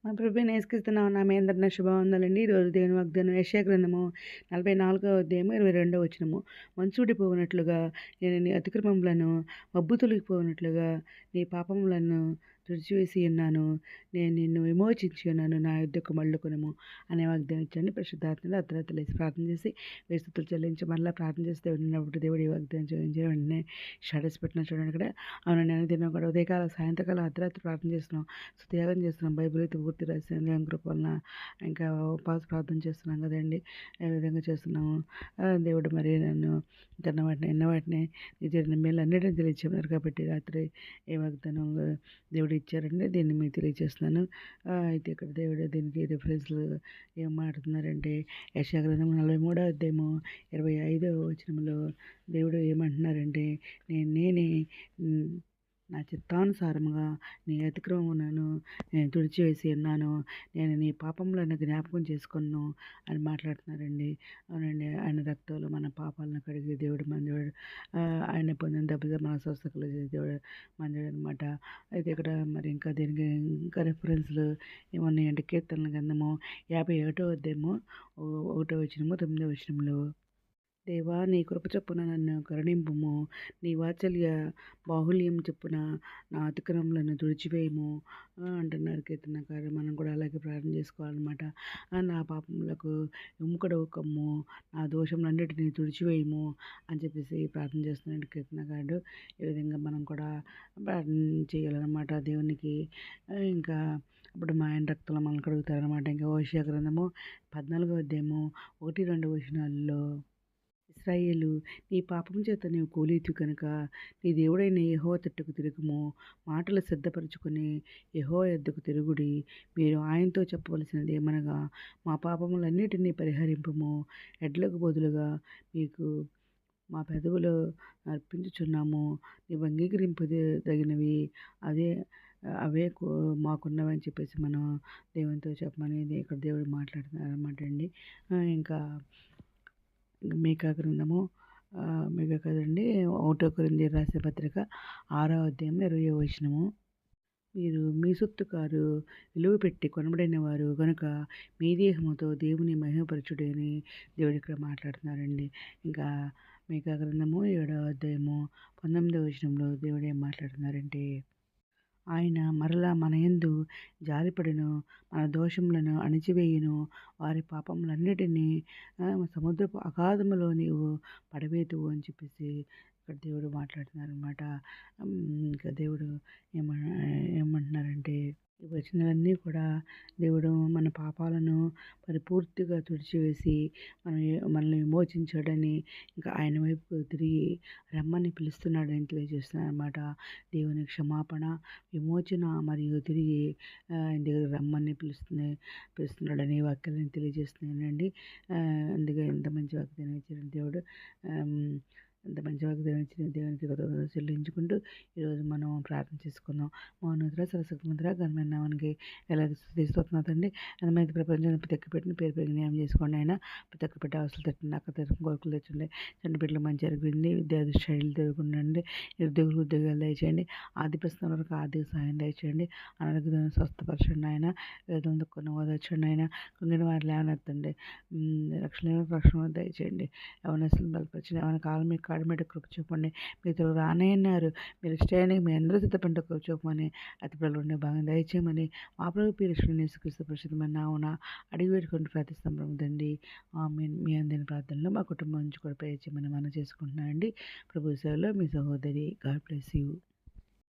మా ప్రభువైన యేసుక్రీస్తు నామమున మీ అందరికీ శుభవందనాలండి. ఈరోజు దేవుని వాగ్దానం యెషయా గ్రంథము 44వ అధ్యాయము 22వ వచనము. మంచూడిపోవునట్లుగా నేను నీ అతిక్రమములను, మబ్బు తొలగిపోవునట్లుగా నీ పాపములను తుడిచివేసి ఉన్నాను. నేను నిన్ను విమోచించి ఉన్నాను. నా యొద్దకు మళ్ళుకొనుము అనే వాగ్దానం ఇచ్చండి. పరిశుద్ధాత్మలో అర్ధరాత్రి లేసి ప్రార్థన చేసి స్తుతులు చెల్లించి మరలా ప్రార్థన చేస్తే విన్నప్పుడు దేవుడు ఈ వాగ్దానం చూపించిన వెంటనే స్టేటస్ పెట్టిన చూడండి. ఇక్కడ అవును, నేను దినం కూడా ఉదయకాల సాయంత్రకాలం అర్ధరాత్రి ప్రార్థన చేస్తున్నాం, స్తుతియాగం చేస్తున్నాం, బైబిల్ అయితే పూర్తి రాసిన దేవుని కృప వలన ఇంకా ఉపవాస ప్రార్థన చేస్తున్నాం కదండి. ఏ విధంగా చేస్తున్నాము. దేవుడు మరి నన్ను కన్న వాటిని ఎన్న వాటిని జరిగిన మేలు అన్నిటిని తెలియచేయమన్నారు కాబట్టి రాత్రి ఏ వాగ్దానం దేవుడు ఇచ్చారండి, దీన్ని మీకు తెలియజేస్తున్నాను. అయితే ఇక్కడ దేవుడు దీనికి రిఫరెన్స్లు ఏం మాట్లాడుతున్నారంటే యెషయా గ్రంథం 43వ అధ్యాయము 25వ వచనంలో దేవుడు ఏమంటున్నారంటే నేనే నా చిత్తానుసారముగా నీ అతిక్రమములను నేను తుడిచివేసి ఉన్నాను. నేను నీ పాపములను జ్ఞాపకం చేసుకున్నాను అని మాట్లాడుతున్నారండి. అవునండి, ఆయన రక్తంలో మన పాపాలను కడిగి దేవుడు మందివాడు. ఆయన పొందిన దెబ్బతో మన స్వస్థ కలిగే దేవుడు మందివాడు అనమాట. అయితే ఇక్కడ మరి ఇంకా దీనికి ఇంకా రెఫరెన్స్లు ఏమన్నాయంటే కీర్తనల గ్రంథము 51వ అధ్యాయము 1వ వచనము 9వ వచనంలో దేవా నీ కృప చొప్పున నన్ను కరుణింపుము, నీ వాత్సల్య బాహుల్యం చొప్పున నా అతిక్రమములను తుడిచివేయము అంటున్నారు కీర్తనకారు. మనం కూడా అలాగే ప్రార్థన చేసుకోవాలన్నమాట. నా పాపములకు విముఖుడవు కమ్ము, నా దోషములన్నిటినీ తుడిచివేయము అని చెప్పేసి ప్రార్థన చేస్తున్నాడు కీర్తనకారుడు. ఈ విధంగా మనం కూడా ప్రార్థన చేయాలన్నమాట దేవునికి. ఇంకా అప్పుడు మా ఆయన రక్తంలో మనల్ని కడుగుతారనమాట. ఇంకా హోషేయ గ్రంథము 14వ అధ్యాయము 1-2 వచనాల్లో ఇశ్రాయేలు నీ పాపం చేత నీవు కూలీతు కనుక నీ దేవుడైన యెహోవా తట్టుకు తిరుగుము, మాటలు సిద్ధపరచుకొని యెహోవా యొద్దకు తిరుగుడి. మీరు ఆయనతో చెప్పవలసినది ఏమనగా మా పాపములన్నిటినీ పరిహరింపుము, ఎడ్లకు బదులుగా మీకు మా పెదవులు అర్పించుచున్నాము, నీవు అంగీకరింపదగినవి అవే మాకున్నవని చెప్పేసి మనం దేవునితో చెప్పమని ఇక్కడ దేవుడు మాట్లాడుతున్నారు అనమాట అండి. ఇంకా మీకా గ్రంథము మీకా కదండి 1 కొరింథీయులకు రాసిన పత్రిక 6వ అధ్యాయం 20వ వచనము. మీరు మీ సొత్తు కారు, విలువ పెట్టి కొనబడిన వారు కనుక మీ దేహముతో దేవుని మహిమపరచుడి అని దేవుడు ఇక్కడ మాట్లాడుతున్నారండి. ఇంకా మీకా గ్రంథము 7వ అధ్యాయము 19వ వచనంలో దేవుడు ఏం మాట్లాడుతున్నారంటే ఆయన మరలా మన యందు జాలిపడును, మన దోషములను అణిచివేయును, వారి పాపములన్నిటినీ సముద్రపు అగాధములో నీవు పడవేతువు అని చెప్పేసి ఇక్కడ దేవుడు మాట్లాడుతున్నారనమాట. ఇంకా దేవుడు ఏమంటున్నారంటే ఈ వచనాలన్నీ కూడా దేవుడు మన పాపాలను పరిపూర్తిగా తుడిచివేసి మనల్ని విమోచించాడని, ఇంకా ఆయన వైపు తిరిగి రమ్మని పిలుస్తున్నాడని తెలియజేస్తున్నాడు అనమాట. దేవుని క్షమాపణ, విమోచన మరియు తిరిగి ఆయన దగ్గర రమ్మని పిలుస్తున్నాడని వాక్యాలను తెలియజేస్తున్నానండి. అందుకే ఎంత మంచి వాగ్దానం ఇచ్చిన దేవుడు, అంత మంచి వాగ్దానం ఇచ్చిన దేవునికి కృతజ్ఞతలు చెల్లించుకుంటూ ఈరోజు మనం ప్రార్థన చేసుకుందాం. మౌనోదర సరస్వతిముద్ర ఘనమైన నామానికి ఎలాగ స్తుతిస్తున్నాతండి. అందమైన ప్రపంచాన్ని ప్రతి ఒక్క పెట్టిన పేరు పెరిగి న్యాయం చేసుకోండి. ఆయన ప్రతి ఒక్క పెట్టి అవసరం తట్టండి, అక్క తెరచిన కోరికలు తెచ్చండి. చంటి బిడ్డలు మంచి అరుగుండి, విద్యార్థి శైలి తిరుగుండండి, నిరుద్యోగులు ఉద్యోగాలు దయచేయండి, ఆదిపస్తున్న వరకు ఆర్థిక సహాయం దయచేయండి, అనారోగ్యం స్వస్థపరచండి. ఆయన వేదం కొన్ని ఓదర్చండి. ఆయన కుంగిన వారు లేవనెత్తండి, రక్షణ దయచేయండి. ఎవరినెస్లు బలపరచండి. ఎవరి కాలం మీ కాడి మీద కృప చూపండి. మీతో రానయ్యన్నారు, మీరు చేయడానికి మీ అందరూ సిద్ధపంట కృప చూపమని అతి పిల్లలు ఉండే భాగం దయచేయమని మా ప్రభు పీరుషుని యేసుక్రీస్తు పరిశుద్ధమైన నామమున అడిగి పెట్టుకుని ప్రార్థిస్తాం తండ్రి. ఆమేన్. మీ అందిన ప్రార్థనలో మా కుటుంబం నుంచి కూడా ప్రేర్ చేయమని మనం చేసుకుంటున్నానండి. ప్రభు సేవలో మీ సహోదరి. God bless you.